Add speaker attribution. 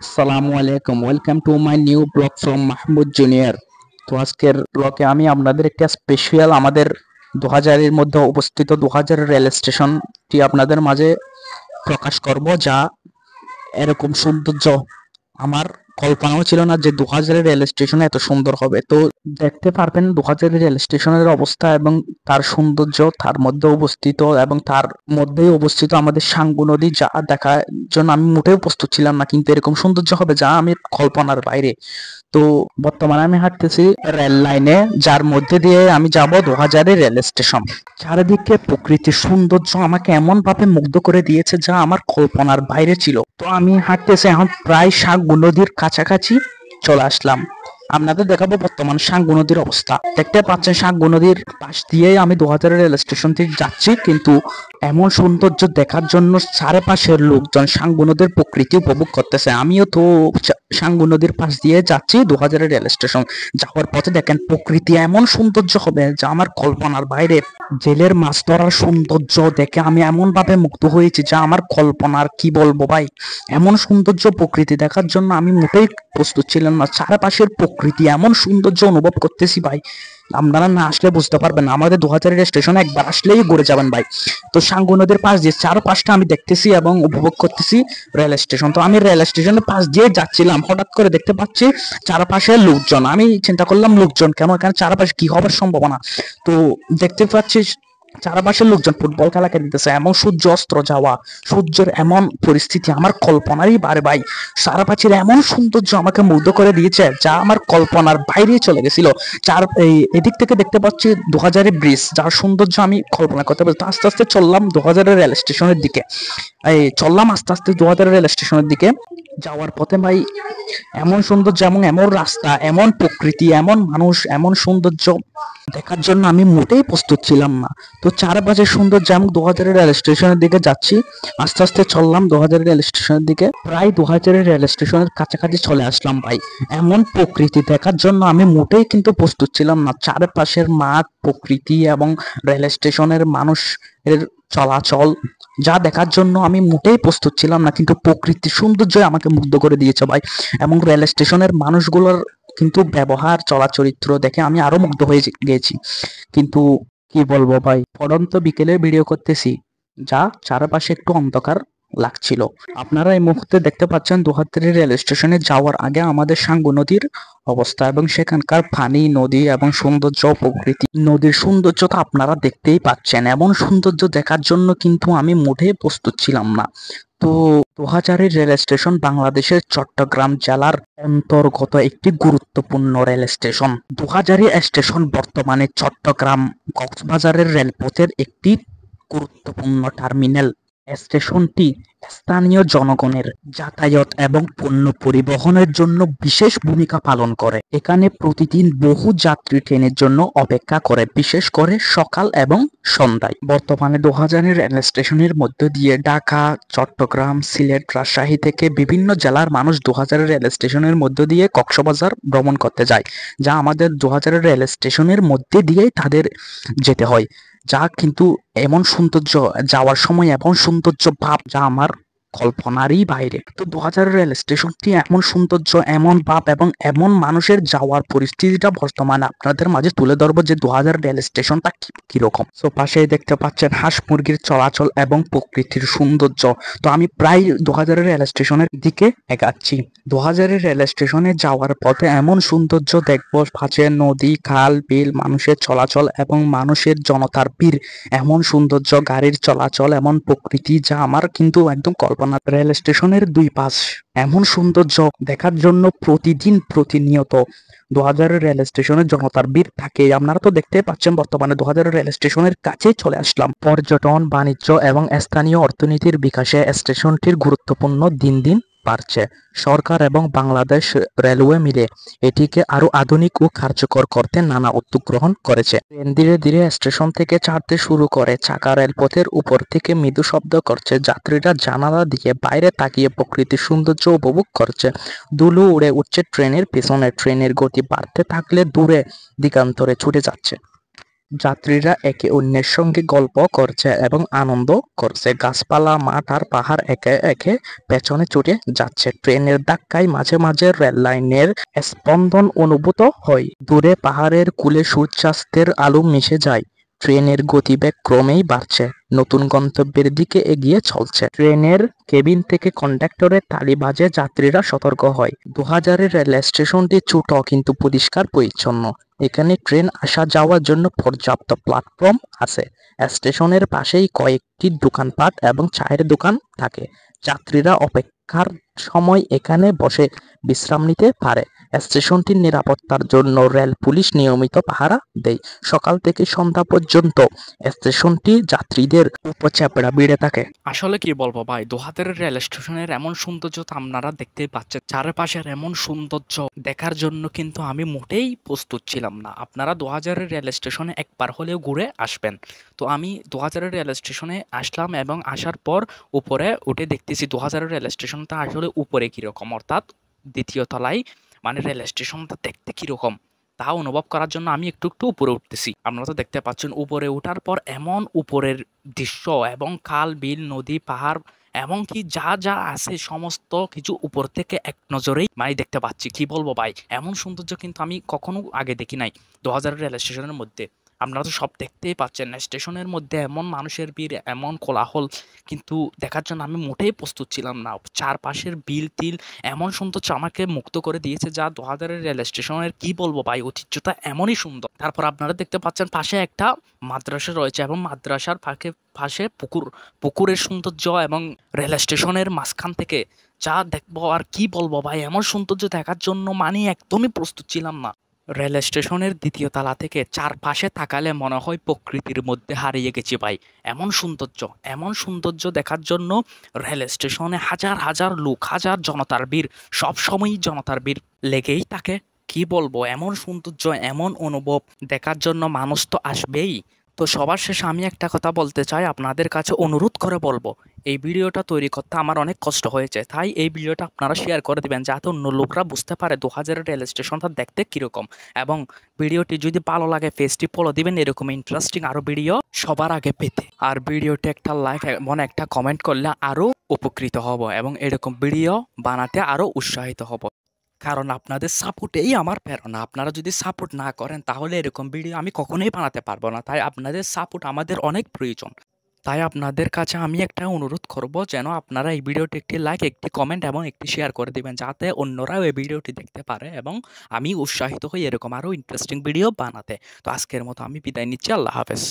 Speaker 1: আসসালামু আলাইকুম, welcome to my new blog from Mahmud junior. তো আজকের ব্লগে আমি আপনাদের একটা স্পেশাল আমাদের 2000-এর মধ্যে অবস্থিত 2000 রেল স্টেশনটি আপনাদের মাঝে প্রকাশ করব, যা এরকম সৌন্দর্য আমার কল্পনাও ছিল না যে 2000-এর রেল স্টেশন এত সুন্দর হবে। তো দেখতে পারবেন 2000-এর রেল স্টেশনের অবস্থা এবং তার সৌন্দর্য, তার মধ্যে অবস্থিত এবং তার মধ্যেই অবস্থিত আমাদের সাঙ্গু নদী, যা দেখার জন্য আমি মোটেও প্রস্তুত ছিলাম না, কিন্তু এরকম সৌন্দর্য হবে যা আমি কল্পনার বাইরে। তো বর্তমানে আমি হাঁটতেছি রেল লাইনে, যার মধ্যে দিয়ে আমি যাব 2000-এর রেল স্টেশন। চারিদিকে প্রকৃতির সৌন্দর্য আমাকে এমন ভাবে মুগ্ধ করে দিয়েছে যা আমার কল্পনার বাইরে ছিল। তো আমি হাঁটতেছি, এখন প্রায় সাঙ্গু নদীর কাছাকাছি চলে আসলাম। আপনাদের দেখাবো বর্তমান সাঙ্গু নদীর অবস্থা। দেখতে পাচ্ছেন সাঙ্গু নদীর পাশ দিয়ে আমি 2000 রেল স্টেশন থেকে যাচ্ছি, কিন্তু এমন সৌন্দর্য দেখার জন্য চারপাশের লোকজন সাঙ্গু নদীর প্রকৃতি উপভোগ করতেছে। আমিও তো সাঙ্গু নদীর পাশ দিয়ে যাচ্ছি 2000 রেল স্টেশন। যাওয়ার পথে দেখেন প্রকৃতি এমন সৌন্দর্য হবে যা আমার কল্পনার বাইরে। জেলের মাছ ধরার সৌন্দর্য দেখে আমি এমন ভাবে মুগ্ধ হয়েছি যা আমার কল্পনার, কি বলবো ভাই। এমন সৌন্দর্য প্রকৃতি দেখার জন্য আমি মোটেই প্রস্তুত ছিলাম না। চারপাশের প্রকৃতি এমন সৌন্দর্য অনুভব করতেছি ভাই, আপনারা না আসলে বুঝতে পারবেন না। আমাদের 2000 স্টেশনে একবার আসলেই ঘুরে যাবেন ভাই। তো সাঙ্গু নদীর পাশ দিয়ে চারপাশটা আমি দেখতেছি এবং উপভোগ করতেছি রেল স্টেশন। তো আমি রেল স্টেশনের পাশ দিয়ে যাচ্ছিলাম, হঠাৎ করে দেখতে পাচ্ছি চারপাশে লোকজন। আমি চিন্তা করলাম লোকজন কেন, এখানে চারপাশে কি হবার সম্ভাবনা। তো দেখতে পাচ্ছি চারপাশের লোকজন ফুটবল খেলা খেলতেছে এবং সূর্য অস্ত যাওয়া, সূর্যের এমন পরিস্থিতি আমার কল্পনারই বারে ভাই। চারপাশের এমন সৌন্দর্য আমাকে মুগ্ধ করে দিয়েছে যা আমার কল্পনার বাইরে চলে গেছিল। এদিক থেকে দেখতে পাচ্ছি 2000-এর ব্রিজ, যার সৌন্দর্য আমি কল্পনা করতে পারি। তো আস্তে আস্তে চললাম 2000-এর রেল স্টেশনের দিকে। চললাম আস্তে আস্তে 2000-এর রেল স্টেশনের দিকে। যাওয়ার পথে ভাই এমন সৌন্দর্য এবং এমন রাস্তা, এমন প্রকৃতি, এমন মানুষ, এমন সৌন্দর্য দেখার জন্য আমি মোটেই প্রস্তুত ছিলাম না। তো চারপাশের সৌন্দর্য, আমি 2000-এর রেল স্টেশনের দিকে যাচ্ছি। আস্তে আস্তে চললাম 2000-এর রেল স্টেশনের দিকে, প্রায় 2000-এর রেল স্টেশনের কাছাকাছি চলে আসলাম ভাই। এমন প্রকৃতি দেখার জন্য আমি মোটেই কিন্তু প্রস্তুত ছিলাম না। চারপাশের মাঠ, প্রকৃতি এবং রেল স্টেশনের মানুষের চলাচল, যা দেখার জন্য আমি মোটেই প্রস্তুত ছিলাম না, কিন্তু প্রকৃতির সৌন্দর্য আমাকে মুগ্ধ করে দিয়েছে ভাই। এবং রেল স্টেশনের মানুষগুলোর কিন্তু ব্যবহার, চলাচরিত্র দেখে আমি আরো মুগ্ধ হয়ে গেছি। কিন্তু কি বলবো ভাই, পড়ন্ত বিকেলে ভিডিও করতেছি, যা চারপাশে একটু অন্ধকার লাগছিল। আপনারা এই মুহূর্তে দেখতে পাচ্ছেন 2000 রেল স্টেশনে যাওয়ার আগে আমাদের সাঙ্গু নদীর অবস্থা এবং সেখানকার পানি, নদী এবং সৌন্দর্য, প্রকৃতি। নদীর সৌন্দর্য তো আপনারা দেখতেই পাচ্ছেন। এমন সৌন্দর্য দেখার জন্য কিন্তু আমি মোটেই প্রস্তুত ছিলাম না। তো 2000 রেল স্টেশন বাংলাদেশের চট্টগ্রাম জেলার অন্তর্গত একটি গুরুত্বপূর্ণ রেল স্টেশন। 2000 স্টেশন বর্তমানে চট্টগ্রাম কক্সবাজারের রেলপথের একটি গুরুত্বপূর্ণ টার্মিনাল। স্টেশনটি স্থানীয় জনগণের যাতায়াত এবং পণ্য পরিবহনের জন্য বিশেষ ভূমিকা পালন করে। এখানে প্রতিদিন বহু যাত্রী ট্রেনের জন্য অপেক্ষা করে, বিশেষ করে সকাল এবং সন্ধ্যায়। বর্তমানে 2000 রেল স্টেশনের মধ্য দিয়ে ঢাকা, চট্টগ্রাম, সিলেট, রাজশাহী থেকে বিভিন্ন জেলার মানুষ 2000 রেল স্টেশনের মধ্য দিয়ে কক্সবাজার ভ্রমণ করতে যায়, যা আমাদের 2000 রেল স্টেশনের মধ্যে দিয়েই তাদের যেতে হয়। যা কিন্তু এমন সৌন্দর্য, যাওয়ার সময় এমন সৌন্দর্য ভাব যা আমার কল্পনারই বাইরে। তো 2000 রেল স্টেশনটি এমন সৌন্দর্য, এমন ভাব এবং এমন মানুষের যাওয়ার পরিস্থিতিটা বর্তমানে আপনাদের মাঝে তুলে ধরবো যে 2000 রেল স্টেশনটা কিরকম। তো পাশেই দেখতে পাচ্ছেন হাঁস মুরগির চলাচল এবং প্রকৃতির সৌন্দর্য। তো আমি প্রায় 2000 রেল স্টেশনের দিকে এগাচ্ছি। 2000 রেল স্টেশনে যাওয়ার পথে এমন সৌন্দর্য দেখবো, পাশে নদী, খাল, বিল, মানুষের চলাচল এবং মানুষের জনতার ভিড়, এমন সৌন্দর্য, গাড়ির চলাচল, এমন প্রকৃতি যা আমার কিন্তু একদম কল্পনা। রেল স্টেশনের দুই পাশ এমন সৌন্দর্য দেখার জন্য প্রতিদিন, প্রতিনিয়ত 2000 রেল স্টেশনের জনতার ভিড় থাকে। আপনারা তো দেখতে পাচ্ছেন বর্তমানে 2000 রেল স্টেশনের কাছে চলে আসলাম। পর্যটন, বাণিজ্য এবং স্থানীয় অর্থনীতির বিকাশে স্টেশনটির গুরুত্বপূর্ণ দিন দিন বাড়ছে। সরকার এবং বাংলাদেশ রেলওয়ে মিলে এটিকে আরো আধুনিক ও কার্যকর করতে নানা উদ্যোগ গ্রহণ করেছে। ট্রেন ধীরে ধীরে স্টেশন থেকে ছাড়তে শুরু করে, চাকা রেলপথের উপর থেকে মৃদু শব্দ করছে, যাত্রীরা জানালা দিয়ে বাইরে তাকিয়ে প্রকৃতির সৌন্দর্য উপভোগ করছে। ধুলো উড়ে উঠছে ট্রেনের পেছনে, ট্রেনের গতি বাড়তে থাকলে দূরে দিগান্তরে ছুটে যাচ্ছে। যাত্রীরা একে অন্যের সঙ্গে গল্প করছে এবং আনন্দ করছে। গাছপালা, মাঠ আর পাহাড় একে একে পেছনে ছুটে যাচ্ছে। ট্রেনের ধাক্কায় মাঝে মাঝে রেল লাইনের স্পন্দন অনুভূত হয়। দূরে পাহাড়ের কূলে সূর্যাস্তের আলো মিশে যায়। ট্রেনের গতিবেগ ক্রমেই বাড়ছে, নতুন গন্তব্যের দিকে এগিয়ে চলছে। ট্রেনের কেবিন থেকে কন্ডাক্টরের তালি বাজে, যাত্রীরা সতর্ক হয়। 2000-এর রেল স্টেশনটি ছোট কিন্তু পরিষ্কার পরিচ্ছন্ন। এখানে ট্রেন আসা যাওয়ার জন্য পর্যাপ্ত প্ল্যাটফর্ম আছে। স্টেশনের পাশেই কয়েকটি দোকানপাট এবং চায়ের দোকান থাকে। যাত্রীরা অপেক্ষার সময় এখানে বসে বিশ্রাম নিতে পারে। স্টেশনটির নিরাপত্তার জন্য রেল পুলিশ নিয়মিত পাহারা দেয়। সকাল থেকে সন্ধ্যা পর্যন্ত স্টেশনটি যাত্রীদের উপচেপড়া ভিড়ে থাকে।
Speaker 2: আসলে কি বলবো ভাই, দোহাতের রেল স্টেশনের এমন সৌন্দর্য তো আপনারা দেখতেই পাচ্ছেন। চারপাশের এমন সৌন্দর্য দেখার জন্য কিন্তু আমি মোটেই প্রস্তুত ছিলাম না। আপনারা 2000-এর রেল স্টেশনে একবার হলেও ঘুরে আসবেন। তো আমি 2000-এর রেল স্টেশনে আসলাম এবং আসার পর উপরে উঠে দেখতেছি 2000-এর রেল স্টেশনটা আসলে উপরে কীরকম, অর্থাৎ দ্বিতীয় তলায়, মানে রেল স্টেশনটা দেখতে কীরকম তা অনুভব করার জন্য আমি একটু একটু উপরে উঠতেছি। আপনারা তো দেখতে পাচ্ছেন উপরে ওঠার পর এমন উপরের দৃশ্য এবং খাল, বিল, নদী, পাহাড় এমনকি যা যা আছে সমস্ত কিছু উপর থেকে এক নজরেই মানে দেখতে পাচ্ছি। কি বলবো ভাই, এমন সৌন্দর্য কিন্তু আমি কখনো আগে দেখি নাই 2000 রেল স্টেশনের মধ্যে। আপনারা তো সব দেখতেই পাচ্ছেন, স্টেশনের মধ্যে এমন মানুষের ভিড়, এমন কোলাহল কিন্তু দেখার জন্য আমি মোটেই প্রস্তুত ছিলাম না। চারপাশের বিল তিল এমন সৌন্দর্য আমাকে মুক্ত করে দিয়েছে, যা 2000-এর রেল স্টেশনের কি বলবো ভাই, ঐতিহ্যটা এমনই সুন্দর। তারপর আপনারা দেখতে পাচ্ছেন পাশে একটা মাদ্রাসা রয়েছে এবং মাদ্রাসার পাশে পুকুর। পুকুরের সৌন্দর্য এবং রেল স্টেশনের মাঝখান থেকে যা দেখবো আর কি বলবো ভাই, এমন সৌন্দর্য দেখার জন্য মানে একদমই প্রস্তুত ছিলাম না। রেল স্টেশনের দ্বিতীয় তলা থেকে চারপাশে তাকালে মনে হয় প্রকৃতির মধ্যে হারিয়ে গেছি ভাই। এমন সৌন্দর্য, এমন সৌন্দর্য দেখার জন্য রেল স্টেশনে হাজার হাজার লোক, হাজার জনতার ভিড়, সবসময়ই জনতার ভিড় লেগেই থাকে। কি বলবো, এমন সৌন্দর্য, এমন অনুভব দেখার জন্য মানুষ তো আসবেই। তো সবার শেষে আমি একটা কথা বলতে চাই, আপনাদের কাছে অনুরোধ করে বলবো, এই ভিডিওটা তৈরি করতে আমার অনেক কষ্ট হয়েছে, তাই এই ভিডিওটা আপনারা শেয়ার করে দিবেন যাতে অন্য লোকরা বুঝতে পারে 2000-এর রেল স্টেশনটা দেখতে কীরকম। এবং ভিডিওটি যদি ভালো লাগে পেজটি ফলো দিবেন এরকম ইন্টারেস্টিং আরও ভিডিও সবার আগে পেতে। আর ভিডিওটি একটা লাইক এবং একটা কমেন্ট করলে আরও উপকৃত হব এবং এরকম ভিডিও বানাতে আরও উৎসাহিত হব। কারণ আপনাদের সাপোর্টেই আমার প্রেরণা। আপনারা যদি সাপোর্ট না করেন তাহলে এরকম ভিডিও আমি কখনোই বানাতে পারবো না। তাই আপনাদের সাপোর্ট আমাদের অনেক প্রয়োজন। তাই আপনাদের কাছে আমি একটা অনুরোধ করব, যেন আপনারা এই ভিডিওটি একটি লাইক, একটি কমেন্ট এবং একটি শেয়ার করে দিবেন যাতে অন্যরাও এই ভিডিওটি দেখতে পারে এবং আমি উৎসাহিত হই এরকম আরও ইন্টারেস্টিং ভিডিও বানাতে। তো আজকের মতো আমি বিদায় নিচ্ছি। আল্লাহ হাফেজ।